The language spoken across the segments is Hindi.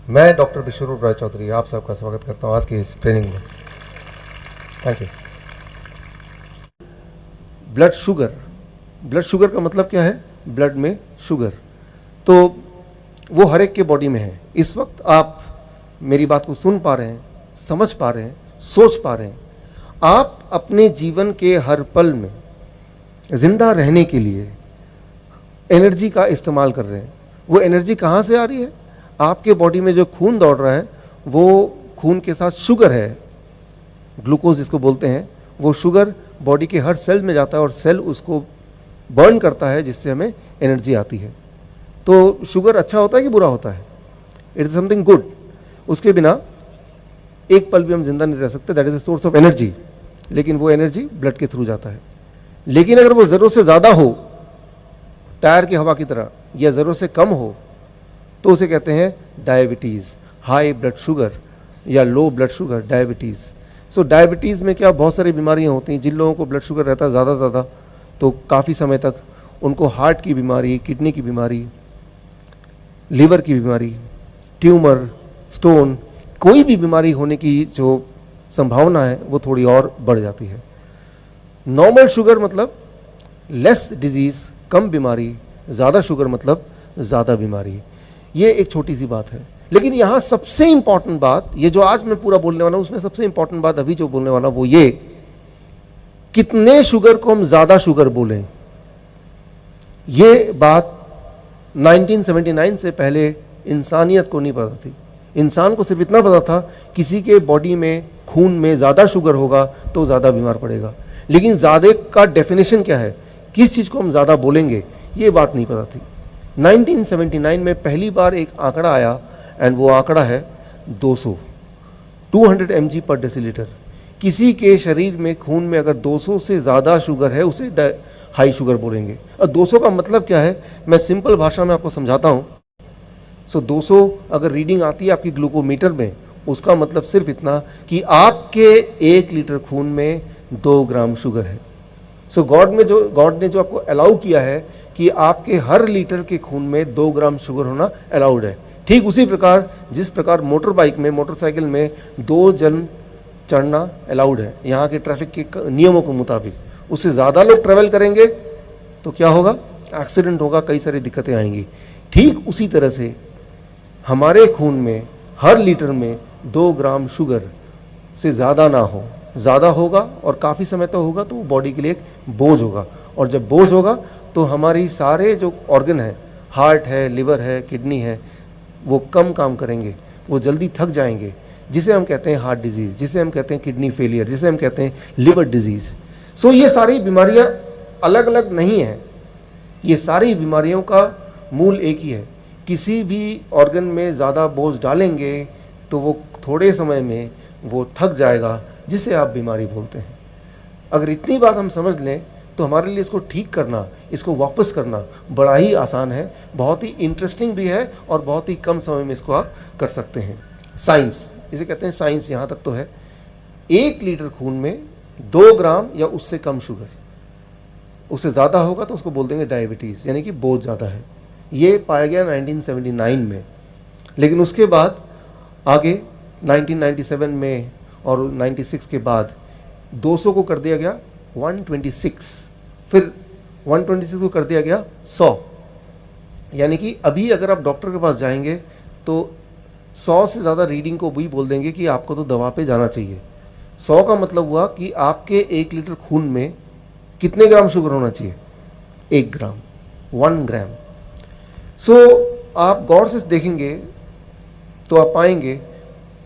मैं डॉक्टर विश्वरूप राय चौधरी आप सबका स्वागत करता हूँ आज की इस ट्रेनिंग में। Thank you. Blood sugar, blood sugar का मतलब क्या है? ब्लड में शुगर, तो वो हर एक के बॉडी में है। इस वक्त आप मेरी बात को सुन पा रहे हैं, समझ पा रहे हैं, सोच पा रहे हैं। आप अपने जीवन के हर पल में जिंदा रहने के लिए एनर्जी का इस्तेमाल कर रहे हैं। वो एनर्जी कहाँ से आ रही है? आपके बॉडी में जो खून दौड़ रहा है वो खून के साथ शुगर है, ग्लूकोज जिसको बोलते हैं। वो शुगर बॉडी के हर सेल में जाता है और सेल उसको बर्न करता है, जिससे हमें एनर्जी आती है। तो शुगर अच्छा होता है कि बुरा होता है? It is something good. उसके बिना एक पल भी हम जिंदा नहीं रह सकते। That is a source of energy, लेकिन वो एनर्जी ब्लड के थ्रू जाता है। लेकिन अगर वो ज़रूरत से ज़्यादा हो, टायर की हवा की तरह, या ज़रूरत से कम हो, तो उसे कहते हैं डायबिटीज़, हाई ब्लड शुगर या लो ब्लड शुगर, डायबिटीज़। सो डायबिटीज़ में क्या बहुत सारी बीमारियां होती हैं। जिन लोगों को ब्लड शुगर रहता है ज़्यादा तो काफ़ी समय तक उनको हार्ट की बीमारी, किडनी की बीमारी, लीवर की बीमारी, ट्यूमर, स्टोन, कोई भी बीमारी होने की जो संभावना है वो थोड़ी और बढ़ जाती है। नॉर्मल शुगर मतलब लेस डिजीज़, कम बीमारी। ज़्यादा शुगर मतलब ज़्यादा बीमारी। ये एक छोटी सी बात है, लेकिन यहाँ सबसे इंपॉर्टेंट बात, ये जो आज मैं पूरा बोलने वाला हूँ उसमें सबसे इंपॉर्टेंट बात अभी जो बोलने वाला वो ये, कितने शुगर को हम ज़्यादा शुगर बोलें। ये बात 1979 से पहले इंसानियत को नहीं पता थी। इंसान को सिर्फ इतना पता था किसी के बॉडी में, खून में ज़्यादा शुगर होगा तो ज़्यादा बीमार पड़ेगा। लेकिन ज़्यादा का डेफिनेशन क्या है, किस चीज़ को हम ज़्यादा बोलेंगे, ये बात नहीं पता थी। 1979 में पहली बार एक आंकड़ा आया, एंड वो आंकड़ा है 200 mg पर डेसीलीटर। किसी के शरीर में, खून में अगर 200 से ज़्यादा शुगर है उसे हाई शुगर बोलेंगे। और 200 का मतलब क्या है, मैं सिंपल भाषा में आपको समझाता हूँ। 200 अगर रीडिंग आती है आपकी ग्लूकोमीटर में, उसका मतलब सिर्फ इतना कि आपके 1 लीटर खून में 2 ग्राम शुगर है। गॉड ने जो आपको अलाउ किया है कि आपके हर लीटर के खून में 2 ग्राम शुगर होना अलाउड है। ठीक उसी प्रकार जिस प्रकार मोटरसाइकिल में 2 जन चढ़ना अलाउड है यहाँ के ट्रैफिक के नियमों के मुताबिक। उससे ज़्यादा लोग ट्रैवल करेंगे तो क्या होगा, एक्सीडेंट होगा, कई सारी दिक्कतें आएंगी। ठीक उसी तरह से हमारे खून में हर लीटर में 2 ग्राम शुगर से ज़्यादा ना हो। ज़्यादा होगा और काफ़ी समय तक होगा तो वो बॉडी के लिए एक बोझ होगा। और जब बोझ होगा तो हमारी सारे जो ऑर्गन है, हार्ट है, लिवर है, किडनी है, वो कम काम करेंगे, वो जल्दी थक जाएंगे, जिसे हम कहते हैं हार्ट डिजीज़, जिसे हम कहते हैं किडनी फेलियर, जिसे हम कहते हैं लिवर डिजीज़। ये सारी बीमारियां अलग अलग नहीं हैं। ये सारी बीमारियों का मूल एक ही है। किसी भी ऑर्गन में ज़्यादा बोझ डालेंगे तो वो थोड़े समय में वो थक जाएगा, जिसे आप बीमारी बोलते हैं। अगर इतनी बात हम समझ लें तो हमारे लिए इसको ठीक करना, इसको वापस करना बड़ा ही आसान है, बहुत ही इंटरेस्टिंग भी है और बहुत ही कम समय में इसको आप कर सकते हैं। साइंस, इसे कहते हैं साइंस, यहाँ तक तो है। 1 लीटर खून में 2 ग्राम या उससे कम शुगर, उससे ज़्यादा होगा तो उसको बोल देंगे डायबिटीज़, यानी कि बोझ ज़्यादा है। ये पाया गया 1979 में। लेकिन उसके बाद आगे 1997 में और 96 के बाद 200 को कर दिया गया 126, फिर 126 को कर दिया गया 100। यानी कि अभी अगर आप डॉक्टर के पास जाएंगे तो 100 से ज़्यादा रीडिंग को भी बोल देंगे कि आपको तो दवा पे जाना चाहिए। 100 का मतलब हुआ कि आपके 1 लीटर खून में कितने ग्राम शुगर होना चाहिए? 1 ग्राम, 1 ग्राम। आप गौर से देखेंगे तो आप पाएंगे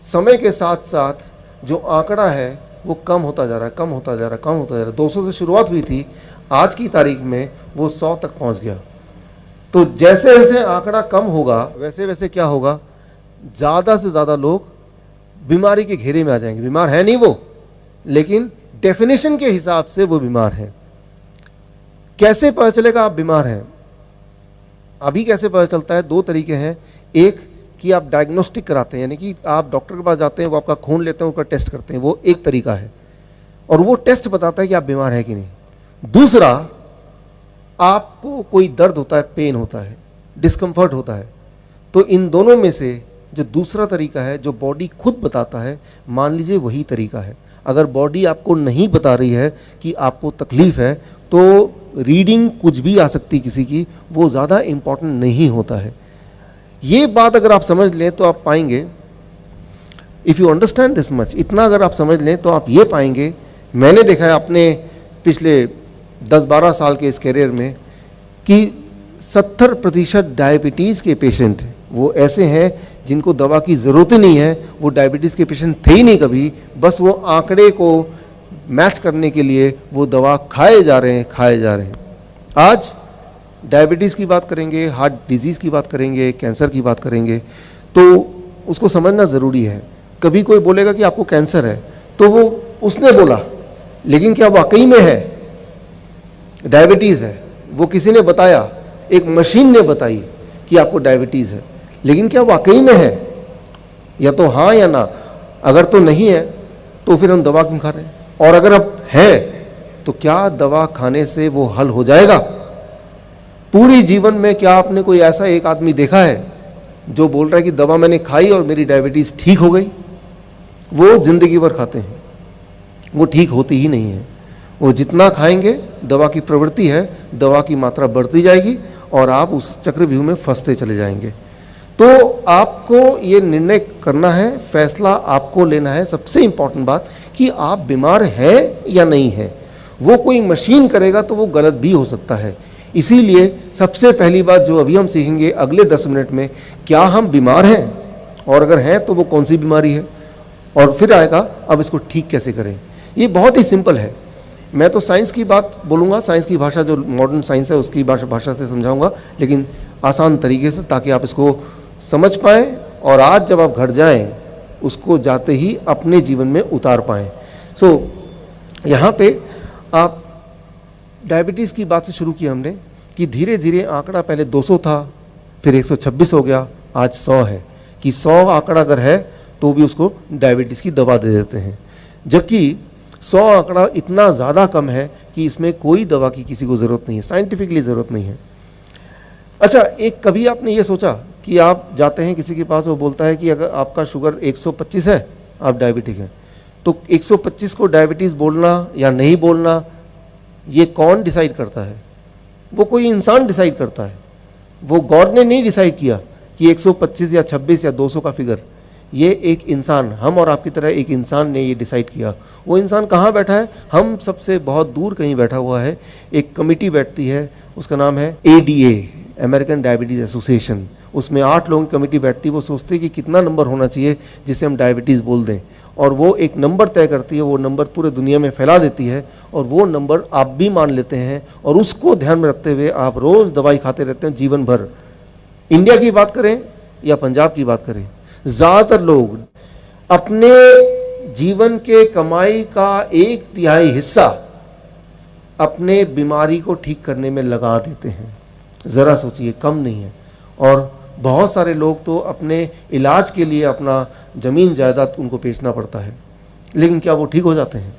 समय के साथ साथ जो आंकड़ा है वो कम होता जा रहा है, कम होता जा रहा है, कम होता जा रहा है। 200 से शुरुआत हुई थी, आज की तारीख में वो 100 तक पहुंच गया। तो जैसे जैसे आंकड़ा कम होगा वैसे वैसे क्या होगा, ज़्यादा से ज़्यादा लोग बीमारी के घेरे में आ जाएंगे। बीमार है नहीं वो, लेकिन डेफिनेशन के हिसाब से वो बीमार है। कैसे पता चलेगा आप बीमार हैं? अभी कैसे पता चलता है? 2 तरीके हैं। एक कि आप डायग्नोस्टिक कराते हैं, यानी कि आप डॉक्टर के पास जाते हैं, वो आपका खून लेते हैं, उसका टेस्ट करते हैं, वो एक तरीका है और वो टेस्ट बताता है कि आप बीमार हैं कि नहीं। दूसरा, आपको कोई दर्द होता है, पेन होता है, डिस्कम्फर्ट होता है, तो इन दोनों में से जो दूसरा तरीका है जो बॉडी खुद बताता है, मान लीजिए वही तरीका है। अगर बॉडी आपको नहीं बता रही है कि आपको तकलीफ़ है, तो रीडिंग कुछ भी आ सकती किसी की, वो ज़्यादा इम्पॉर्टेंट नहीं होता है। ये बात अगर आप समझ लें तो आप पाएंगे, if you understand this much, इतना अगर आप समझ लें तो आप ये पाएंगे, मैंने देखा है अपने पिछले 10-12 साल के इस करियर में कि 70% डायबिटीज़ के पेशेंट वो ऐसे हैं जिनको दवा की ज़रूरत ही नहीं है, वो डायबिटीज़ के पेशेंट थे ही नहीं कभी, बस वो आंकड़े को मैच करने के लिए वो दवा खाए जा रहे हैं। आज डायबिटीज़ की बात करेंगे, हार्ट डिजीज़ की बात करेंगे, कैंसर की बात करेंगे, तो उसको समझना ज़रूरी है। कभी कोई बोलेगा कि आपको कैंसर है, तो वो उसने बोला, लेकिन क्या वाकई में है? डायबिटीज़ है, वो किसी ने बताया, एक मशीन ने बताई कि आपको डायबिटीज़ है, लेकिन क्या वाकई में है? या तो हाँ या ना। अगर तो नहीं है तो फिर हम दवा क्यों खा रहे हैं? और अगर अब है तो क्या दवा खाने से वो हल हो जाएगा? पूरी जीवन में क्या आपने कोई ऐसा एक आदमी देखा है जो बोल रहा है कि दवा मैंने खाई और मेरी डायबिटीज़ ठीक हो गई? वो जिंदगी भर खाते हैं, वो ठीक होती ही नहीं है। वो जितना खाएंगे, दवा की प्रवृत्ति है, दवा की मात्रा बढ़ती जाएगी और आप उस चक्रव्यूह में फंसते चले जाएंगे। तो आपको ये निर्णय करना है, फैसला आपको लेना है। सबसे इंपॉर्टेंट बात कि आप बीमार हैं या नहीं हैं। वो कोई मशीन करेगा तो वो गलत भी हो सकता है। इसीलिए सबसे पहली बात जो अभी हम सीखेंगे अगले 10 मिनट में, क्या हम बीमार हैं, और अगर हैं तो वो कौन सी बीमारी है, और फिर आएगा अब इसको ठीक कैसे करें। ये बहुत ही सिंपल है। मैं तो साइंस की बात बोलूँगा, साइंस की भाषा जो मॉडर्न साइंस है उसकी भाषा से समझाऊंगा, लेकिन आसान तरीके से, ताकि आप इसको समझ पाएँ और आज जब आप घर जाएं उसको जाते ही अपने जीवन में उतार पाएँ। यहाँ पे आप डायबिटीज़ की बात से शुरू की हमने कि धीरे धीरे आंकड़ा पहले 200 था, फिर 126 हो गया, आज 100 है, कि 100 आंकड़ा अगर है तो भी उसको डायबिटीज़ की दवा दे देते हैं। जबकि 100 आंकड़ा इतना ज़्यादा कम है कि इसमें कोई दवा की किसी को ज़रूरत नहीं है, साइंटिफिकली ज़रूरत नहीं है। अच्छा, एक कभी आपने ये सोचा कि आप जाते हैं किसी के पास, वो बोलता है कि अगर आपका शुगर 125 है, आप डायबिटिक हैं, तो 125 को डायबिटीज़ बोलना या नहीं बोलना ये कौन डिसाइड करता है? वो कोई इंसान डिसाइड करता है। वो गॉड ने नहीं डिसाइड किया कि 125 या 26 या 200 का फिगर। ये एक इंसान, हम और आपकी तरह एक इंसान ने ये डिसाइड किया। वो इंसान कहाँ बैठा है? हम सबसे बहुत दूर कहीं बैठा हुआ है। एक कमिटी बैठती है, उसका नाम है ADA, अमेरिकन डायबिटीज़ एसोसिएशन। उसमें 8 लोगों की कमेटी बैठती है। वो सोचती है कि कितना नंबर होना चाहिए जिसे हम डायबिटीज़ बोल दें, और वो एक नंबर तय करती है। वो नंबर पूरे दुनिया में फैला देती है, और वो नंबर आप भी मान लेते हैं, और उसको ध्यान में रखते हुए आप रोज़ दवाई खाते रहते हैं जीवन भर। इंडिया की बात करें या पंजाब की बात करें, ज़्यादातर लोग अपने जीवन के कमाई का 1/3 हिस्सा अपने बीमारी को ठीक करने में लगा देते हैं। ज़रा सोचिए, कम नहीं है। और बहुत सारे लोग तो अपने इलाज के लिए अपना ज़मीन जायदाद उनको बेचना पड़ता है, लेकिन क्या वो ठीक हो जाते हैं?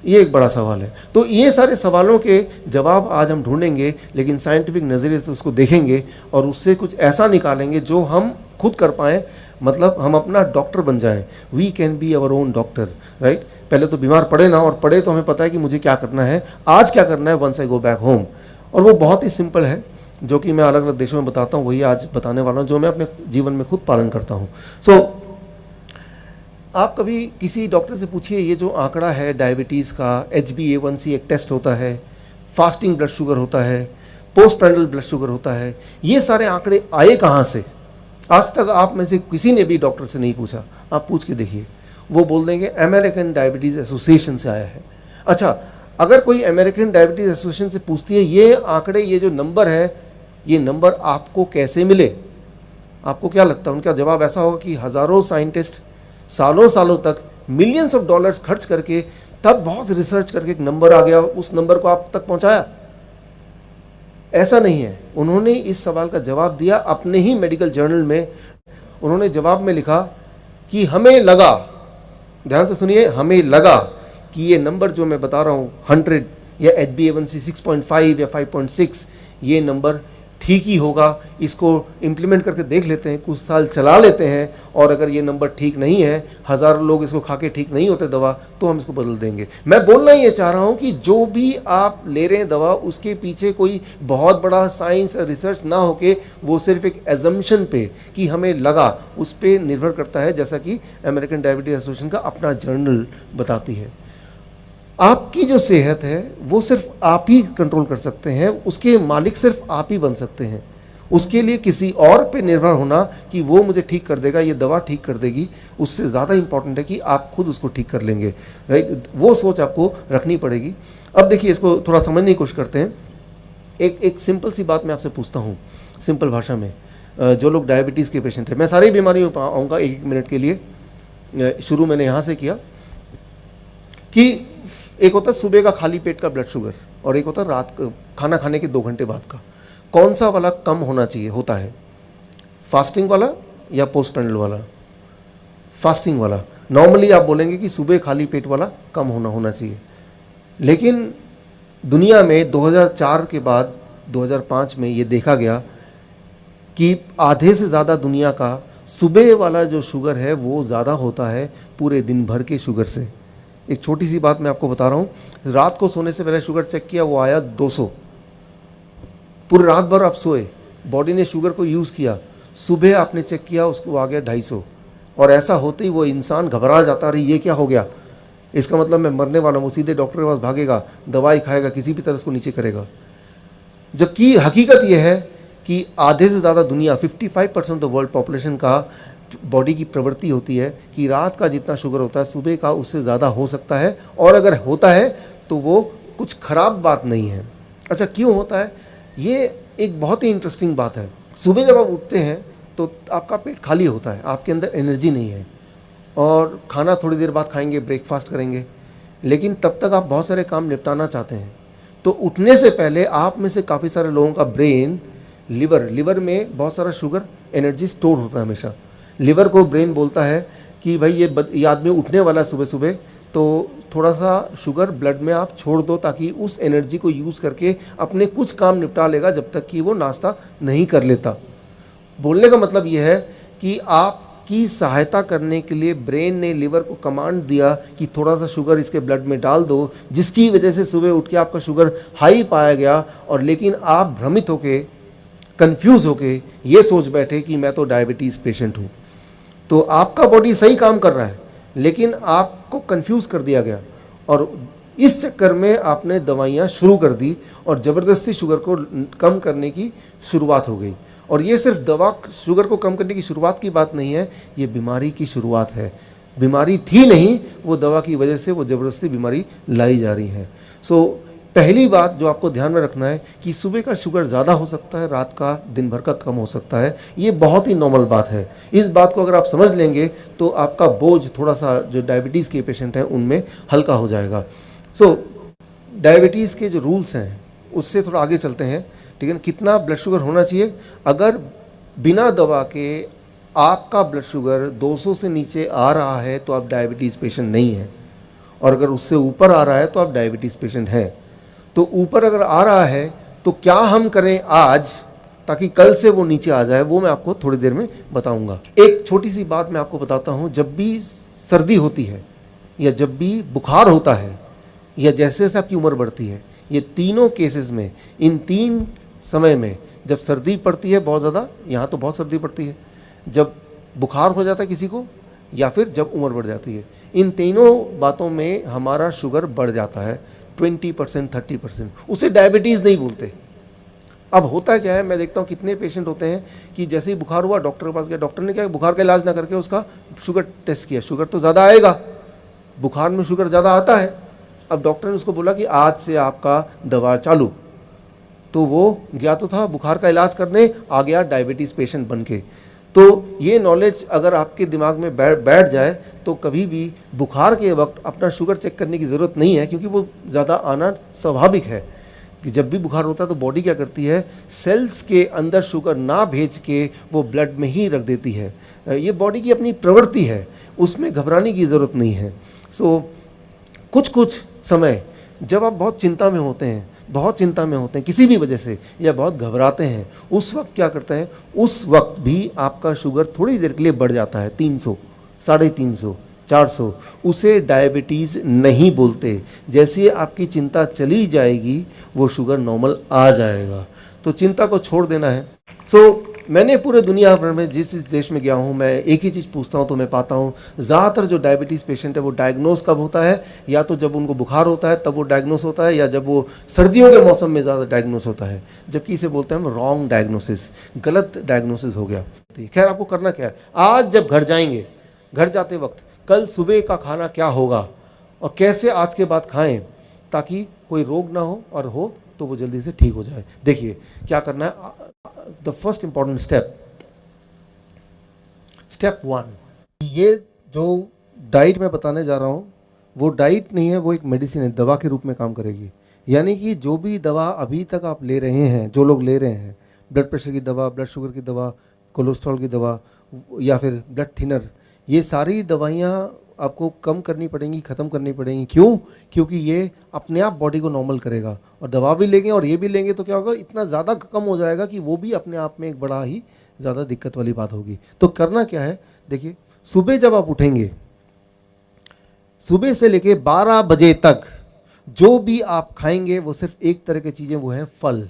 ये एक बड़ा सवाल है। तो ये सारे सवालों के जवाब आज हम ढूंढेंगे, लेकिन साइंटिफिक नज़रिए से उसको देखेंगे और उससे कुछ ऐसा निकालेंगे जो हम खुद कर पाएँ। मतलब हम अपना डॉक्टर बन जाएं। We can be our own doctor, right. पहले तो बीमार पड़े ना, और पड़े तो हमें पता है कि मुझे क्या करना है, आज क्या करना है, once I go back home. और वो बहुत ही सिंपल है, जो कि मैं अलग अलग देशों में बताता हूँ, वही आज बताने वाला हूँ, जो मैं अपने जीवन में खुद पालन करता हूँ। आप कभी किसी डॉक्टर से पूछिए, ये जो आंकड़ा है डायबिटीज़ का, HbA1c एक टेस्ट होता है, फास्टिंग ब्लड शुगर होता है, पोस्ट प्रैंडल ब्लड शुगर होता है, ये सारे आंकड़े आए कहाँ से? आज तक आप में से किसी ने भी डॉक्टर से नहीं पूछा। आप पूछ के देखिए, वो बोल देंगे अमेरिकन डायबिटीज़ एसोसिएशन से आया है। अच्छा, अगर कोई अमेरिकन डायबिटीज़ एसोसिएशन से पूछती है ये आंकड़े, ये जो नंबर है, ये नंबर आपको कैसे मिले? आपको क्या लगता है? उनका जवाब ऐसा होगा कि हज़ारों साइंटिस्ट सालों सालों तक मिलियंस ऑफ डॉलर्स खर्च करके तब बहुत रिसर्च करके एक नंबर आ गया, उस नंबर को आप तक पहुंचाया। ऐसा नहीं है। उन्होंने इस सवाल का जवाब दिया अपने ही मेडिकल जर्नल में। उन्होंने जवाब में लिखा कि हमें लगा, ध्यान से सुनिए, हमें लगा कि ये नंबर जो मैं बता रहा हूँ 100 या HbA1c 6.5 या 5.6, ये नंबर ठीक ही होगा, इसको इम्प्लीमेंट करके देख लेते हैं, कुछ साल चला लेते हैं, और अगर ये नंबर ठीक नहीं है, हज़ारों लोग इसको खा के ठीक नहीं होते दवा, तो हम इसको बदल देंगे। मैं बोलना ये चाह रहा हूँ कि जो भी आप ले रहे हैं दवा, उसके पीछे कोई बहुत बड़ा साइंस रिसर्च ना होके वो सिर्फ एक एजम्पशन पे कि हमें लगा, उस पर निर्भर करता है, जैसा कि अमेरिकन डायबिटीज एसोसिएशन का अपना जर्नल बताती है। आपकी जो सेहत है वो सिर्फ आप ही कंट्रोल कर सकते हैं, उसके मालिक सिर्फ आप ही बन सकते हैं। उसके लिए किसी और पे निर्भर होना कि वो मुझे ठीक कर देगा, ये दवा ठीक कर देगी, उससे ज़्यादा इंपॉर्टेंट है कि आप खुद उसको ठीक कर लेंगे, राइट। वो सोच आपको रखनी पड़ेगी। अब देखिए, इसको थोड़ा समझने की कोशिश करते हैं। एक सिंपल सी बात मैं आपसे पूछता हूँ, सिंपल भाषा में। जो लोग डायबिटीज़ के पेशेंट हैं, मैं सारी बीमारियों में आऊँगा एक मिनट के लिए। शुरू मैंने यहाँ से किया कि एक होता है सुबह का खाली पेट का ब्लड शुगर, और एक होता है रात का खाना खाने के 2 घंटे बाद का। कौन सा वाला कम होना चाहिए होता है, फास्टिंग वाला या पोस्ट प्रेंडल वाला? फास्टिंग वाला। नॉर्मली आप बोलेंगे कि सुबह खाली पेट वाला कम होना चाहिए, लेकिन दुनिया में 2004 के बाद 2005 में ये देखा गया कि आधे से ज़्यादा दुनिया का सुबह वाला जो शुगर है वो ज़्यादा होता है पूरे दिन भर के शुगर से। एक छोटी सी बात मैं आपको बता रहा हूँ, रात को सोने से पहले शुगर चेक किया, वो आया 200। पूरी रात भर आप सोए, बॉडी ने शुगर को यूज़ किया, सुबह आपने चेक किया, उसको आ गया 250। और ऐसा होते ही वो इंसान घबरा जाता, रही ये क्या हो गया, इसका मतलब मैं मरने वाला हूँ, सीधे डॉक्टर के पास भागेगा, दवाई खाएगा, किसी भी तरह उसको नीचे करेगा। जबकि हकीकत यह है कि आधे से ज़्यादा दुनिया, 55% ऑफ द वर्ल्ड पॉपुलेशन का बॉडी की प्रवृत्ति होती है कि रात का जितना शुगर होता है सुबह का उससे ज़्यादा हो सकता है, और अगर होता है तो वो कुछ ख़राब बात नहीं है। अच्छा, क्यों होता है? ये एक बहुत ही इंटरेस्टिंग बात है। सुबह जब आप उठते हैं तो आपका पेट खाली होता है, आपके अंदर एनर्जी नहीं है, और खाना थोड़ी देर बाद खाएंगे, ब्रेकफास्ट करेंगे, लेकिन तब तक आप बहुत सारे काम निपटाना चाहते हैं। तो उठने से पहले आप में से काफ़ी सारे लोगों का ब्रेन, लिवर में बहुत सारा शुगर एनर्जी स्टोर होता है हमेशा। लिवर को ब्रेन बोलता है कि भाई ये आदमी उठने वाला है सुबह सुबह, तो थोड़ा सा शुगर ब्लड में आप छोड़ दो, ताकि उस एनर्जी को यूज़ करके अपने कुछ काम निपटा लेगा जब तक कि वो नाश्ता नहीं कर लेता। बोलने का मतलब ये है कि आपकी सहायता करने के लिए ब्रेन ने लिवर को कमांड दिया कि थोड़ा सा शुगर इसके ब्लड में डाल दो, जिसकी वजह से सुबह उठ के आपका शुगर हाई पाया गया, और लेकिन आप भ्रमित होके, कंफ्यूज होके ये सोच बैठे कि मैं तो डायबिटीज़ पेशेंट हूँ। तो आपका बॉडी सही काम कर रहा है, लेकिन आपको कंफ्यूज कर दिया गया, और इस चक्कर में आपने दवाइयाँ शुरू कर दी, और ज़बरदस्ती शुगर को कम करने की शुरुआत हो गई। और ये सिर्फ दवा शुगर को कम करने की शुरुआत की बात नहीं है, ये बीमारी की शुरुआत है। बीमारी थी नहीं, वो दवा की वजह से वो ज़बरदस्ती बीमारी लाई जा रही है। सो पहली बात जो आपको ध्यान में रखना है कि सुबह का शुगर ज़्यादा हो सकता है, रात का दिन भर का कम हो सकता है। ये बहुत ही नॉर्मल बात है। इस बात को अगर आप समझ लेंगे तो आपका बोझ थोड़ा सा, जो डायबिटीज़ के पेशेंट हैं उनमें हल्का हो जाएगा। डायबिटीज़ के जो रूल्स हैं उससे थोड़ा आगे चलते हैं, ठीक है ना। कितना ब्लड शुगर होना चाहिए? अगर बिना दवा के आपका ब्लड शुगर 200 से नीचे आ रहा है तो आप डायबिटीज़ पेशेंट नहीं हैं, और अगर उससे ऊपर आ रहा है तो आप डायबिटीज़ पेशेंट हैं। तो ऊपर अगर आ रहा है तो क्या हम करें आज, ताकि कल से वो नीचे आ जाए, वो मैं आपको थोड़ी देर में बताऊंगा। एक छोटी सी बात मैं आपको बताता हूँ, जब भी सर्दी होती है, या जब भी बुखार होता है, या जैसे जैसे आपकी उम्र बढ़ती है, ये तीनों केसेस में, इन 3 समय में, जब सर्दी पड़ती है बहुत ज़्यादा, यहाँ तो बहुत सर्दी पड़ती है, जब बुखार हो जाता है किसी को, या फिर जब उम्र बढ़ जाती है, इन तीनों बातों में हमारा शुगर बढ़ जाता है 20%, 30%। उसे डायबिटीज़ नहीं बोलते। अब होता क्या है, मैं देखता हूँ कितने पेशेंट होते हैं कि जैसे ही बुखार हुआ डॉक्टर के पास गया, डॉक्टर ने क्या, बुखार का इलाज ना करके उसका शुगर टेस्ट किया, शुगर तो ज़्यादा आएगा, बुखार में शुगर ज़्यादा आता है। अब डॉक्टर ने उसको बोला कि आज से आपका दवा चालू, तो वो गया तो था बुखार का इलाज करने, आ गया डायबिटीज़ पेशेंट बन के। तो ये नॉलेज अगर आपके दिमाग में बैठ जाए तो कभी भी बुखार के वक्त अपना शुगर चेक करने की ज़रूरत नहीं है, क्योंकि वो ज़्यादा आना स्वाभाविक है। कि जब भी बुखार होता है तो बॉडी क्या करती है, सेल्स के अंदर शुगर ना भेज के वो ब्लड में ही रख देती है। ये बॉडी की अपनी प्रवृत्ति है, उसमें घबराने की ज़रूरत नहीं है। कुछ समय जब आप बहुत चिंता में होते हैं बहुत चिंता में होते हैं किसी भी वजह से या बहुत घबराते हैं, उस वक्त क्या करता है, उस वक्त भी आपका शुगर थोड़ी देर के लिए बढ़ जाता है 300, 350, 400, उसे डायबिटीज़ नहीं बोलते। जैसे आपकी चिंता चली जाएगी वो शुगर नॉर्मल आ जाएगा। तो चिंता को छोड़ देना है। मैंने पूरे दुनिया भर में जिस देश में गया हूँ, मैं एक ही चीज़ पूछता हूँ तो मैं पाता हूँ ज़्यादातर जो डायबिटीज़ पेशेंट है वो डायग्नोस कब होता है, या तो जब उनको बुखार होता है तब वो डायग्नोस होता है, या जब वो सर्दियों के मौसम में ज़्यादा डायग्नोस होता है, जबकि इसे बोलते हैं हम रॉन्ग डायग्नोसिस, गलत डायग्नोसिस हो गया। खैर आपको करना क्या है, आज जब घर जाएंगे, घर जाते वक्त कल सुबह का खाना क्या होगा और कैसे आज के बाद खाएँ ताकि कोई रोग ना हो, और हो तो वो जल्दी से ठीक हो जाए। देखिए क्या करना है। द फर्स्ट इंपॉर्टेंट स्टेप 1, ये जो डाइट मैं बताने जा रहा हूँ वो डाइट नहीं है, वो एक मेडिसिन है, दवा के रूप में काम करेगी। यानी कि जो भी दवा अभी तक आप ले रहे हैं, जो लोग ले रहे हैं, ब्लड प्रेशर की दवा, ब्लड शुगर की दवा, कोलेस्ट्रॉल की दवा या फिर ब्लड थिनर, ये सारी दवाइयाँ आपको कम करनी पड़ेंगी, ख़त्म करनी पड़ेंगी। क्यों? क्योंकि ये अपने आप बॉडी को नॉर्मल करेगा, और दवा भी लेंगे और ये भी लेंगे तो क्या होगा, इतना ज़्यादा कम हो जाएगा कि वो भी अपने आप में एक बड़ा ही ज़्यादा दिक्कत वाली बात होगी। तो करना क्या है, देखिए सुबह जब आप उठेंगे, सुबह से लेके 12 बजे तक जो भी आप खाएंगे वो सिर्फ एक तरह की चीज़ें, वो हैं फल।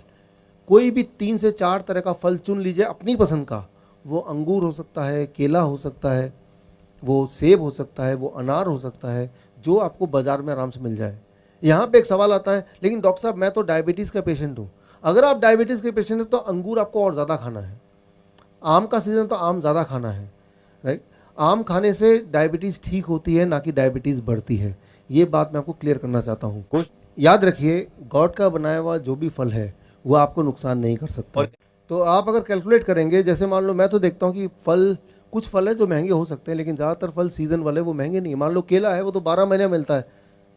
कोई भी 3 से 4 तरह का फल चुन लीजिए अपनी पसंद का। वो अंगूर हो सकता है, केला हो सकता है, वो सेब हो सकता है, वो अनार हो सकता है, जो आपको बाज़ार में आराम से मिल जाए। यहाँ पे एक सवाल आता है, लेकिन डॉक्टर साहब मैं तो डायबिटीज़ का पेशेंट हूँ। अगर आप डायबिटीज़ के पेशेंट हैं तो अंगूर आपको और ज़्यादा खाना है, आम का सीज़न तो आम ज़्यादा खाना है, राइट। आम खाने से डायबिटीज़ ठीक होती है, ना कि डायबिटीज़ बढ़ती है। ये बात मैं आपको क्लियर करना चाहता हूँ। कुछ याद रखिए, गॉड का बनाया हुआ जो भी फल है वो आपको नुकसान नहीं कर सकता। तो आप अगर कैलकुलेट करेंगे, जैसे मान लो मैं तो देखता हूँ कि फल, कुछ फल है जो महंगे हो सकते हैं, लेकिन ज़्यादातर फल सीज़न वाले वो महंगे नहीं। मान लो केला है, वो तो 12 महीने मिलता है,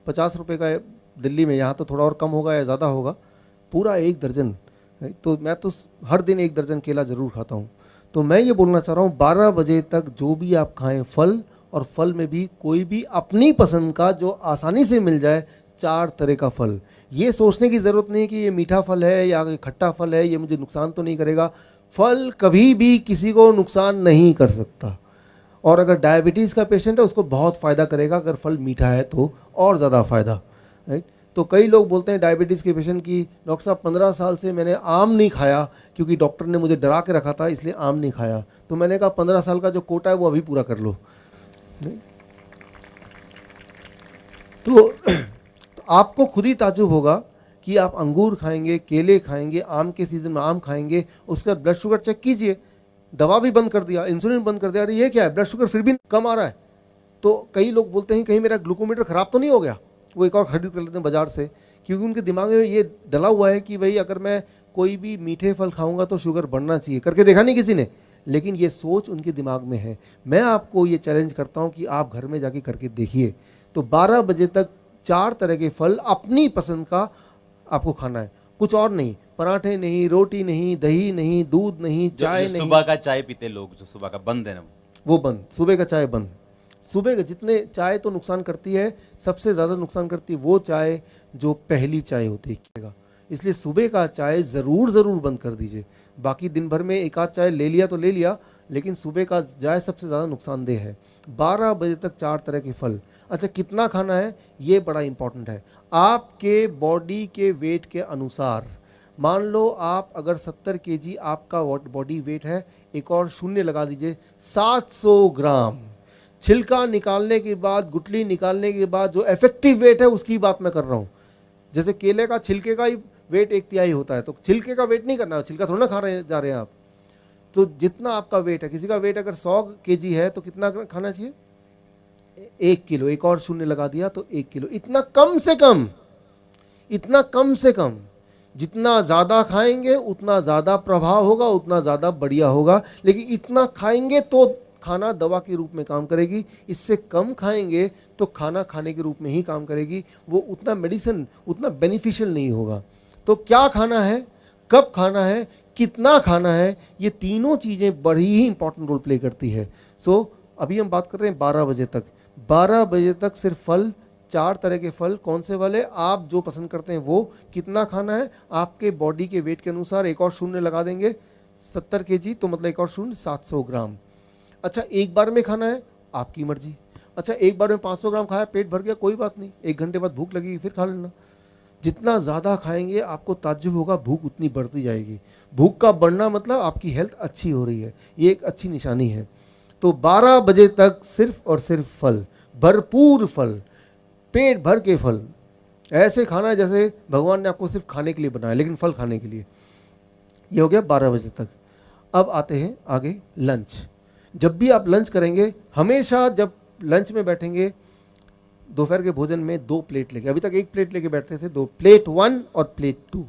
50 रुपये का है दिल्ली में, यहाँ तो थोड़ा और कम होगा या ज़्यादा होगा, पूरा 1 दर्जन। तो मैं तो हर दिन 1 दर्जन केला ज़रूर खाता हूँ। तो मैं ये बोलना चाह रहा हूँ 12 बजे तक जो भी आप खाएँ फल, और फल में भी कोई भी अपनी पसंद का जो आसानी से मिल जाए, 4 तरह का फल। ये सोचने की ज़रूरत नहीं कि ये मीठा फल है या खट्टा फल है, ये मुझे नुकसान तो नहीं करेगा। फल कभी भी किसी को नुकसान नहीं कर सकता, और अगर डायबिटीज़ का पेशेंट है उसको बहुत फ़ायदा करेगा। अगर फल मीठा है तो और ज़्यादा फ़ायदा, राइट। तो कई लोग बोलते हैं डायबिटीज़ के पेशेंट की, डॉक्टर साहब 15 साल से मैंने आम नहीं खाया क्योंकि डॉक्टर ने मुझे डरा के रखा था, इसलिए आम नहीं खाया। तो मैंने कहा 15 साल का जो कोटा है वो अभी पूरा कर लो। तो आपको खुद ही ताज्जुब होगा कि आप अंगूर खाएंगे, केले खाएंगे, आम के सीज़न में आम खाएंगे, उसका ब्लड शुगर चेक कीजिए, दवा भी बंद कर दिया, इंसुलिन बंद कर दिया, अरे ये क्या है, ब्लड शुगर फिर भी कम आ रहा है। तो कई लोग बोलते हैं कहीं मेरा ग्लूकोमीटर ख़राब तो नहीं हो गया, वो एक और खरीद कर लेते हैं बाज़ार से, क्योंकि उनके दिमाग में ये डला हुआ है कि भाई अगर मैं कोई भी मीठे फल खाऊंगा तो शुगर बढ़ना चाहिए। करके देखा नहीं किसी ने, लेकिन ये सोच उनके दिमाग में है। मैं आपको ये चैलेंज करता हूँ कि आप घर में जाके करके देखिए। तो 12 बजे तक 4 तरह के फल अपनी पसंद का आपको खाना है, कुछ और नहीं। पराठे नहीं, रोटी नहीं, दही नहीं, दूध नहीं, चाय नहीं। सुबह का चाय पीते लोग, जो सुबह का बंद है ना, वो बंद। सुबह का चाय बंद। सुबह का जितने चाय तो नुकसान करती है, सबसे ज़्यादा नुकसान करती है वो चाय जो पहली चाय होती है। इसलिए सुबह का चाय ज़रूर बंद कर दीजिए। बाकी दिन भर में एक आध चाय ले लिया तो ले लिया, लेकिन सुबह का चाय सबसे ज़्यादा नुकसानदेह है। 12 बजे तक 4 तरह के फल। अच्छा, कितना खाना है ये बड़ा इंपॉर्टेंट है। आपके बॉडी के वेट के अनुसार, मान लो आप अगर 70 केजी आपका बॉडी वेट है, एक और शून्य लगा दीजिए, 700 ग्राम। छिलका निकालने के बाद, गुठली निकालने के बाद जो इफेक्टिव वेट है उसकी बात मैं कर रहा हूँ। जैसे केले का छिलके का ही वेट 1/3 होता है, तो छिलके का वेट नहीं करना है, छिलका थोड़ा ना खा रहे जा रहे हैं आप। तो जितना आपका वेट है, किसी का वेट अगर 100 केजी है तो कितना खाना चाहिए, 1 किलो। एक और शून्य लगा दिया तो 1 किलो। इतना कम से कम, इतना कम से कम। जितना ज़्यादा खाएंगे उतना ज़्यादा प्रभाव होगा, उतना ज़्यादा बढ़िया होगा। लेकिन इतना खाएंगे तो खाना दवा के रूप में काम करेगी, इससे कम खाएंगे तो खाना खाने के रूप में ही काम करेगी, वो उतना मेडिसिन, उतना बेनिफिशियल नहीं होगा। तो क्या खाना है, कब खाना है, कितना खाना है, ये तीनों चीज़ें बड़ी ही इंपॉर्टेंट रोल प्ले करती है। सो अभी हम बात कर रहे हैं 12 बजे तक। 12 बजे तक सिर्फ फल, 4 तरह के फल, कौन से वाले आप जो पसंद करते हैं वो, कितना खाना है आपके बॉडी के वेट के अनुसार, एक और शून्य लगा देंगे, 70 kg तो मतलब एक और शून्य 700 ग्राम। अच्छा, एक बार में खाना है आपकी मर्जी। अच्छा, एक बार में 500 ग्राम खाया, पेट भर गया, कोई बात नहीं, 1 घंटे बाद भूख लगेगी फिर खा लेना। जितना ज़्यादा खाएंगे आपको ताज्जुब होगा, भूख उतनी बढ़ती जाएगी। भूख का बढ़ना मतलब आपकी हेल्थ अच्छी हो रही है, ये एक अच्छी निशानी है। तो 12 बजे तक सिर्फ और सिर्फ फल, भरपूर फल, पेट भर के फल, ऐसे खाना है जैसे भगवान ने आपको सिर्फ खाने के लिए बनाया, लेकिन फल खाने के लिए। ये हो गया 12 बजे तक। अब आते हैं आगे लंच। जब भी आप लंच करेंगे, हमेशा जब लंच में बैठेंगे, दोपहर के भोजन में 2 प्लेट लेके, अभी तक 1 प्लेट लेके बैठते थे, 2 प्लेट 1 और प्लेट 2।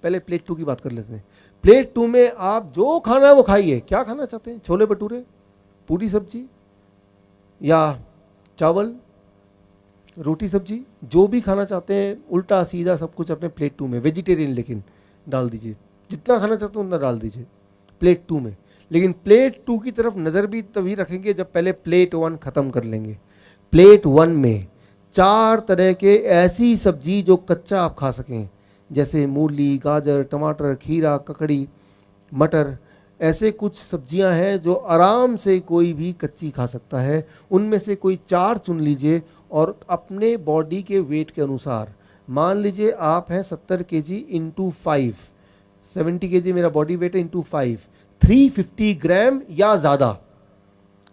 पहले प्लेट 2 की बात कर लेते हैं। प्लेट 2 में आप जो खाना है वो खाइए। क्या खाना चाहते हैं? छोले भटूरे, पूरी सब्जी या चावल, रोटी सब्जी, जो भी खाना चाहते हैं, उल्टा सीधा सब कुछ अपने प्लेट 2 में, वेजिटेरियन लेकिन डाल दीजिए। जितना खाना चाहते हैं उतना डाल दीजिए प्लेट 2 में। लेकिन प्लेट 2 की तरफ नज़र भी तभी रखेंगे जब पहले प्लेट 1 ख़त्म कर लेंगे। प्लेट 1 में 4 तरह के ऐसी सब्जी जो कच्चा आप खा सकें, जैसे मूली, गाजर, टमाटर, खीरा, ककड़ी, मटर, ऐसे कुछ सब्जियां हैं जो आराम से कोई भी कच्ची खा सकता है। उनमें से कोई 4 चुन लीजिए और अपने बॉडी के वेट के अनुसार, मान लीजिए आप हैं 70 kg इंटू 5, 70 kg मेरा बॉडी वेट है, इंटू 5, 350 ग्राम या ज़्यादा,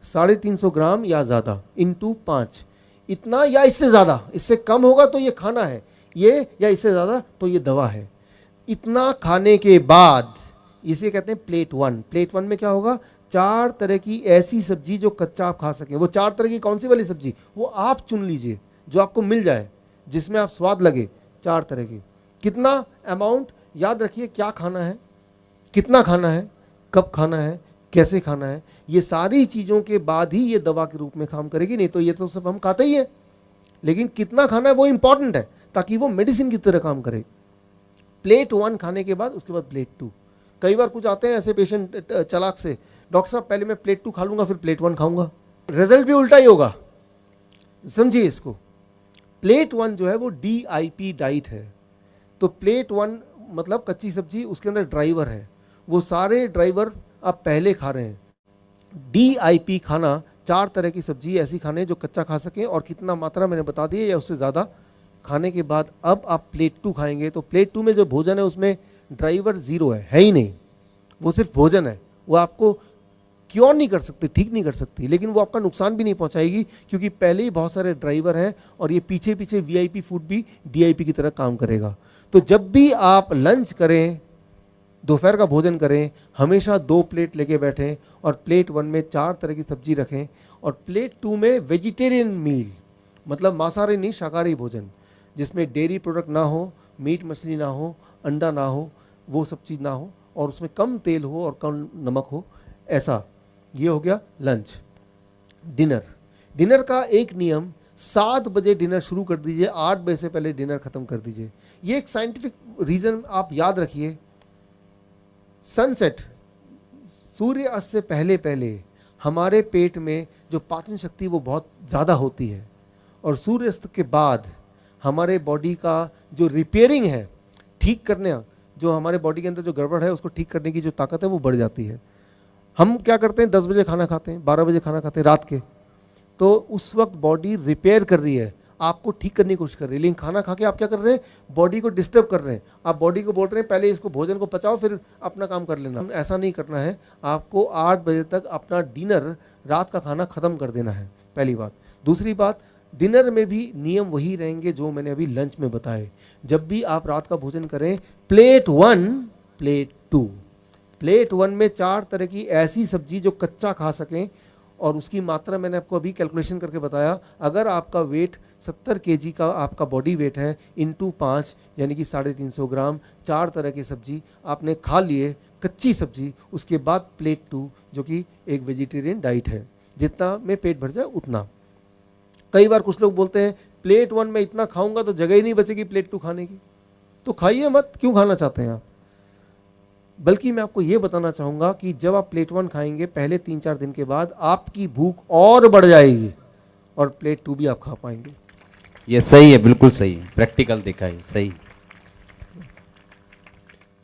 350 ग्राम या ज़्यादा, इंटू 5, इतना या इससे ज़्यादा। इससे कम होगा तो ये खाना है, ये या इससे ज़्यादा तो ये दवा है। इतना खाने के बाद इसे कहते हैं प्लेट 1। प्लेट 1 में क्या होगा? 4 तरह की ऐसी सब्जी जो कच्चा आप खा सकें। वो 4 तरह की कौन सी वाली सब्जी? वो आप चुन लीजिए जो आपको मिल जाए, जिसमें आप स्वाद लगे, 4 तरह की। कितना अमाउंट याद रखिए, क्या खाना है, कितना खाना है, कब खाना है, कैसे खाना है, ये सारी चीज़ों के बाद ही ये दवा के रूप में काम करेगी। नहीं तो ये तो सब हम खाते ही हैं, लेकिन कितना खाना है वो इंपॉर्टेंट है ताकि वो मेडिसिन की तरह काम करे। प्लेट 1 खाने के बाद उसके बाद प्लेट 2। कई बार कुछ आते हैं ऐसे पेशेंट चालाक से, डॉक्टर साहब पहले मैं प्लेट 2 खा लूँगा फिर प्लेट 1 खाऊंगा। रिजल्ट भी उल्टा ही होगा, समझिए इसको। प्लेट 1 जो है वो DIP डाइट है। तो प्लेट 1 मतलब कच्ची सब्जी, उसके अंदर ड्राइवर है, वो सारे ड्राइवर आप पहले खा रहे हैं। DIP खाना 4 तरह की सब्जी ऐसी खाने जो कच्चा खा सकें, और कितना मात्रा मैंने बता दी है, या उससे ज़्यादा खाने के बाद अब आप प्लेट 2 खाएंगे। तो प्लेट 2 में जो भोजन है उसमें ड्राइवर 0 है ही नहीं, वो सिर्फ भोजन है। वो आपको क्योर नहीं कर सकती, ठीक नहीं कर सकती, लेकिन वो आपका नुकसान भी नहीं पहुंचाएगी, क्योंकि पहले ही बहुत सारे ड्राइवर हैं और ये पीछे पीछे VIP फूड भी DIP की तरह काम करेगा। तो जब भी आप लंच करें, दोपहर का भोजन करें, हमेशा 2 प्लेट लेके बैठें और प्लेट 1 में 4 तरह की सब्जी रखें, और प्लेट 2 में वेजिटेरियन मील, मतलब मांसाहारी नहीं शाकाहारी भोजन, जिसमें डेयरी प्रोडक्ट ना हो, मीट मछली ना हो, अंडा ना हो, वो सब चीज़ ना हो, और उसमें कम तेल हो और कम नमक हो, ऐसा। ये हो गया लंच। डिनर का एक नियम, 7 बजे डिनर शुरू कर दीजिए, 8 बजे से पहले डिनर खत्म कर दीजिए। ये एक साइंटिफिक रीज़न आप याद रखिए। सनसेट, सूर्यास्त से पहले पहले हमारे पेट में जो पाचन शक्ति वो बहुत ज़्यादा होती है, और सूर्यास्त के बाद हमारे बॉडी का जो रिपेयरिंग है, ठीक करने, जो हमारे बॉडी के अंदर जो गड़बड़ है उसको ठीक करने की जो ताकत है वो बढ़ जाती है। हम क्या करते हैं, 10 बजे खाना खाते हैं, 12 बजे खाना खाते हैं रात के, तो उस वक्त बॉडी रिपेयर कर रही है, आपको ठीक करने की कोशिश कर रही है। लेकिन खाना खा के आप क्या कर रहे हैं, बॉडी को डिस्टर्ब कर रहे हैं। आप बॉडी को बोल रहे हैं पहले इसको भोजन को पचाओ फिर अपना काम कर लेना। ऐसा नहीं करना है, आपको 8 बजे तक अपना डिनर, रात का खाना ख़त्म कर देना है, पहली बात। दूसरी बात, डिनर में भी नियम वही रहेंगे जो मैंने अभी लंच में बताए। जब भी आप रात का भोजन करें, प्लेट 1, प्लेट 2, प्लेट 1 में 4 तरह की ऐसी सब्जी जो कच्चा खा सकें, और उसकी मात्रा मैंने आपको अभी कैलकुलेशन करके बताया। अगर आपका वेट 70 kg का आपका बॉडी वेट है, इंटू 5 यानी कि 350 ग्राम, 4 तरह की सब्जी आपने खा लिए, कच्ची सब्जी, उसके बाद प्लेट 2 जो कि एक वेजिटेरियन डाइट है, जितना में पेट भर जाए उतना। कई बार कुछ लोग बोलते हैं प्लेट 1 में इतना खाऊंगा तो जगह ही नहीं बचेगी प्लेट 2 खाने की, तो खाइए मत, क्यों खाना चाहते हैं आप। बल्कि मैं आपको ये बताना चाहूँगा कि जब आप प्लेट 1 खाएंगे, पहले 3-4 दिन के बाद आपकी भूख और बढ़ जाएगी और प्लेट 2 भी आप खा पाएंगे। ये सही है, बिल्कुल सही है, प्रैक्टिकल देखा है, सही।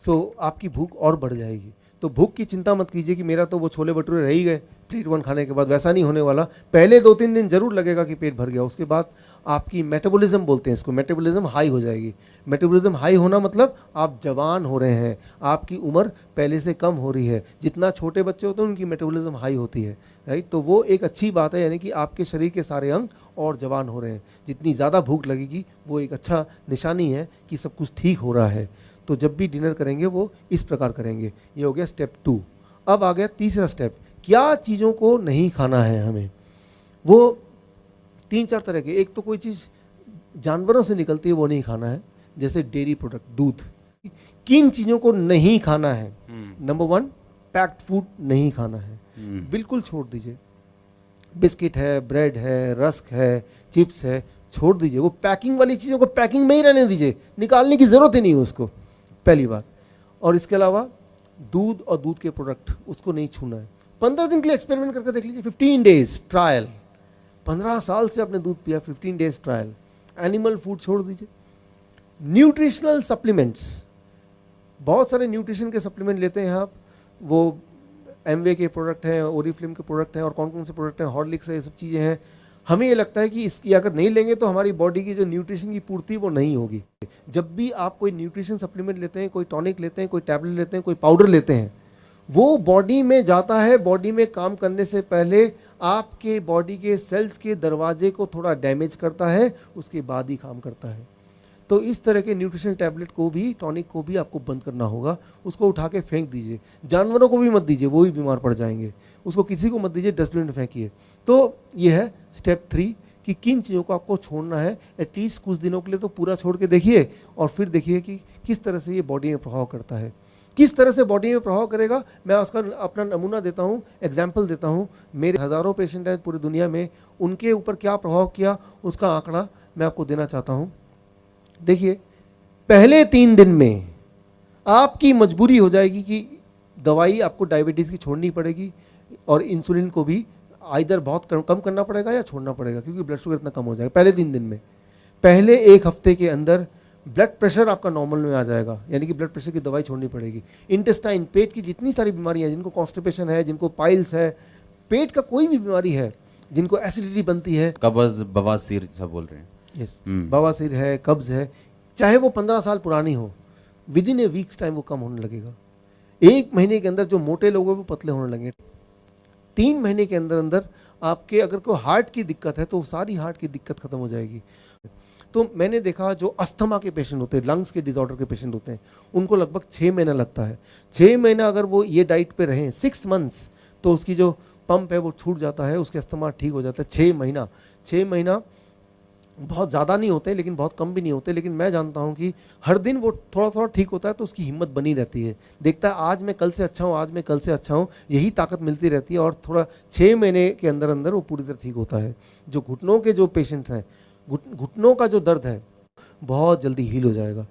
सो आपकी भूख और बढ़ जाएगी। तो भूख की चिंता मत कीजिए कि मेरा तो वो छोले भटूरे रह ही गए प्लेट 1 खाने के बाद, वैसा नहीं होने वाला। पहले 2-3 दिन जरूर लगेगा कि पेट भर गया, उसके बाद आपकी मेटाबॉलिज्म बोलते हैं इसको, मेटाबॉलिज्म हाई हो जाएगी। मेटाबॉलिज्म हाई होना मतलब आप जवान हो रहे हैं, आपकी उम्र पहले से कम हो रही है। जितना छोटे बच्चे होते हैं उनकी मेटाबॉलिज्म हाई होती है, राइट। तो वो एक अच्छी बात है, यानी कि आपके शरीर के सारे अंग और जवान हो रहे हैं। जितनी ज़्यादा भूख लगेगी वो एक अच्छा निशानी है कि सब कुछ ठीक हो रहा है। तो जब भी डिनर करेंगे वो इस प्रकार करेंगे। ये हो गया स्टेप 2। अब आ गया तीसरा स्टेप, क्या चीज़ों को नहीं खाना है हमें। वो 3-4 तरह के, एक तो कोई चीज़ जानवरों से निकलती है वो नहीं खाना है, जैसे डेयरी प्रोडक्ट, दूध। किन चीज़ों को नहीं खाना है? नंबर 1, पैक्ड फूड नहीं खाना है, बिल्कुल छोड़ दीजिए। बिस्किट है, ब्रेड है, रस्क है, चिप्स है, छोड़ दीजिए। वो पैकिंग वाली चीज़ों को पैकिंग में ही रहने दीजिए, निकालने की ज़रूरत ही नहीं है उसको, पहली बात। और इसके अलावा दूध और दूध के प्रोडक्ट, उसको नहीं छूना है। 15 दिन के लिए एक्सपेरिमेंट करके देख लीजिए, 15 डेज ट्रायल। 15 साल से आपने दूध पिया, 15 डेज ट्रायल। एनिमल फूड छोड़ दीजिए। न्यूट्रिशनल सप्लीमेंट्स, बहुत सारे न्यूट्रिशन के सप्लीमेंट लेते हैं आप, वो एमवे के प्रोडक्ट हैं, ओरिफ्लेम के प्रोडक्ट हैं, और कौन कौन से प्रोडक्ट हैं, हॉर्लिक्स है, ये सब चीज़ें हैं। हमें ये लगता है कि इसकी अगर नहीं लेंगे तो हमारी बॉडी की जो न्यूट्रिशन की पूर्ति वो नहीं होगी। जब भी आप कोई न्यूट्रिशन सप्लीमेंट लेते हैं, कोई टॉनिक लेते हैं, कोई टैबलेट लेते हैं, कोई पाउडर लेते हैं, वो बॉडी में जाता है, बॉडी में काम करने से पहले आपके बॉडी के सेल्स के दरवाजे को थोड़ा डैमेज करता है, उसके बाद ही काम करता है। तो इस तरह के न्यूट्रिशन टैबलेट को भी, टॉनिक को भी आपको बंद करना होगा। उसको उठा के फेंक दीजिए। जानवरों को भी मत दीजिए, वो भी बीमार पड़ जाएंगे। उसको किसी को मत दीजिए, डस्टबिन में फेंकिए। तो ये है स्टेप 3 कि किन चीज़ों को आपको छोड़ना है। एटलीस्ट कुछ दिनों के लिए तो पूरा छोड़ के देखिए, और फिर देखिए कि किस तरह से ये बॉडी में प्रभाव करता है। किस तरह से बॉडी में प्रभाव करेगा, मैं उसका अपना नमूना देता हूँ, एग्जाम्पल देता हूँ। मेरे हज़ारों पेशेंट हैं पूरी दुनिया में, उनके ऊपर क्या प्रभाव किया उसका आंकड़ा मैं आपको देना चाहता हूँ। देखिए, पहले 3 दिन में आपकी मजबूरी हो जाएगी कि दवाई आपको डायबिटीज़ की छोड़नी पड़ेगी, और इंसुलिन को भी आइदर बहुत कम करना पड़ेगा या छोड़ना पड़ेगा, क्योंकि ब्लड शुगर इतना कम हो जाएगा पहले 3 दिन में। पहले 1 हफ्ते के अंदर ब्लड प्रेशर आपका नॉर्मल में आ जाएगा, यानी कि ब्लड प्रेशर की दवाई छोड़नी पड़ेगी। इंटेस्टाइन, पेट की जितनी सारी बीमारियां हैं, जिनको कॉन्स्टिपेशन है, जिनको पाइल्स है, पेट का कोई भी बीमारी है, जिनको एसिडिटी बनती है, कब्ज, बवासीर सब बोल रहे हैं। यस, बवासीर है, कब्ज है, चाहे वो 15 साल पुरानी हो, with in A weeks time वो कम होने लगेगा। 1 महीने के अंदर जो मोटे लोग हैं वो पतले होने लगेंगे। 3 महीने के अंदर अंदर आपके अगर कोई हार्ट की दिक्कत है तो सारी हार्ट की दिक्कत खत्म हो जाएगी। तो मैंने देखा जो अस्थमा के पेशेंट होते हैं, लंग्स के डिसऑर्डर के पेशेंट होते हैं, उनको लगभग 6 महीना लगता है। 6 महीना अगर वो ये डाइट पे रहें, 6 मंथ्स, तो उसकी जो पंप है वो छूट जाता है, उसके अस्थमा ठीक हो जाता है। 6 महीना बहुत ज़्यादा नहीं होते लेकिन बहुत कम भी नहीं होते, लेकिन मैं जानता हूँ कि हर दिन वो थोड़ा थोड़ा ठीक होता है, तो उसकी हिम्मत बनी रहती है। देखता है आज मैं कल से अच्छा हूँ, आज मैं कल से अच्छा हूँ, यही ताकत मिलती रहती है, और थोड़ा 6 महीने के अंदर अंदर वो पूरी तरह ठीक होता है। जो घुटनों के जो पेशेंट्स हैं, घुटनों का जो दर्द है बहुत जल्दी हील हो जाएगा।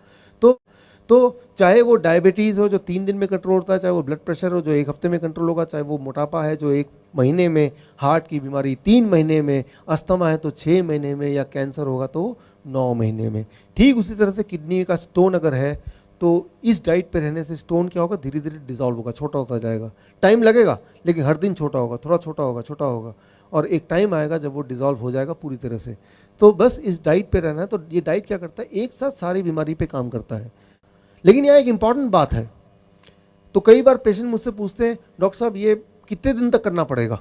तो चाहे वो डायबिटीज़ हो जो 3 दिन में कंट्रोल होता है, चाहे वो ब्लड प्रेशर हो जो 1 हफ्ते में कंट्रोल होगा, चाहे वो मोटापा है जो 1 महीने में, हार्ट की बीमारी 3 महीने में, अस्थमा है तो 6 महीने में, या कैंसर होगा तो 9 महीने में। ठीक उसी तरह से किडनी का स्टोन अगर है तो इस डाइट पे रहने से स्टोन क्या होगा, धीरे धीरे डिजॉल्व होगा, छोटा होता जाएगा। टाइम लगेगा लेकिन हर दिन छोटा होगा, थोड़ा छोटा होगा, और एक टाइम आएगा जब वो डिजॉल्व हो जाएगा पूरी तरह से। तो बस इस डाइट पे रहना है। तो ये डाइट क्या करता है, एक साथ सारी बीमारी पे काम करता है। लेकिन यहाँ एक इंपॉर्टेंट बात है, तो कई बार पेशेंट मुझसे पूछते हैं, डॉक्टर साहब ये कितने दिन तक करना पड़ेगा?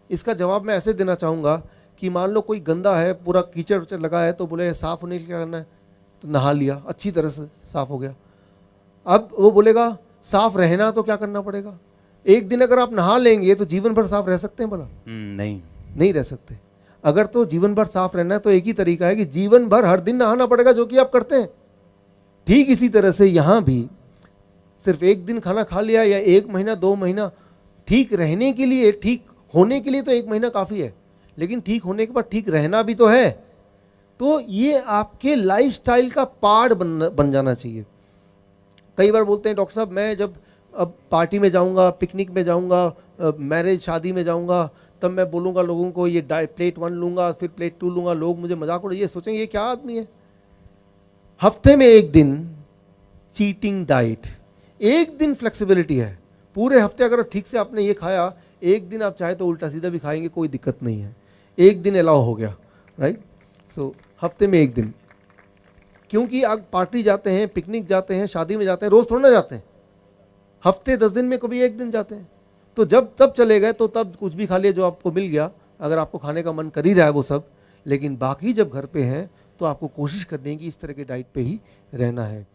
इसका जवाब मैं ऐसे देना चाहूँगा कि मान लो कोई गंदा है, पूरा कीचड़ उचड़ लगा है, तो बोले साफ़ होने के लिए क्या करना है, तो नहा लिया, अच्छी तरह से साफ़ हो गया। अब वो बोलेगा साफ़ रहना तो क्या करना पड़ेगा? एक दिन अगर आप नहा लेंगे तो जीवन भर साफ़ रह सकते हैं भला? नहीं रह सकते। अगर तो जीवन भर साफ़ रहना है तो एक ही तरीका है कि जीवन भर हर दिन नहाना पड़ेगा, जो कि आप करते हैं। ठीक इसी तरह से यहाँ भी सिर्फ एक दिन खाना खा लिया या 1 महीना 2 महीना, ठीक रहने के लिए, ठीक होने के लिए तो 1 महीना काफ़ी है, लेकिन ठीक होने के बाद ठीक रहना भी तो है। तो ये आपके लाइफस्टाइल का पार्ट बन जाना चाहिए। कई बार बोलते हैं डॉक्टर साहब मैं जब अब पार्टी में जाऊंगा, पिकनिक में जाऊंगा, मैरिज शादी में जाऊंगा, तब मैं बोलूँगा लोगों को ये प्लेट 1 लूँगा फिर प्लेट 2 लूँगा, लोग मुझे मजाक उड़ाएंगे, ये सोचेंगे ये क्या आदमी है। हफ्ते में एक दिन चीटिंग डाइट, एक दिन फ्लेक्सिबिलिटी है। पूरे हफ्ते अगर ठीक से आपने ये खाया, एक दिन आप चाहे तो उल्टा सीधा भी खाएंगे, कोई दिक्कत नहीं है, एक दिन अलाउ हो गया, राइट। सो हफ्ते में एक दिन, क्योंकि आप पार्टी जाते हैं, पिकनिक जाते हैं, शादी में जाते हैं, रोज थोड़ा ना जाते हैं, हफ्ते 10 दिन में कभी एक दिन जाते हैं। तो जब तब चले गए तो तब कुछ भी खा लिया जो आपको मिल गया, अगर आपको खाने का मन कर ही रहा है वो सब। लेकिन बाकी जब घर पे हैं तो आपको कोशिश करनी है कि इस तरह के डाइट पे ही रहना है।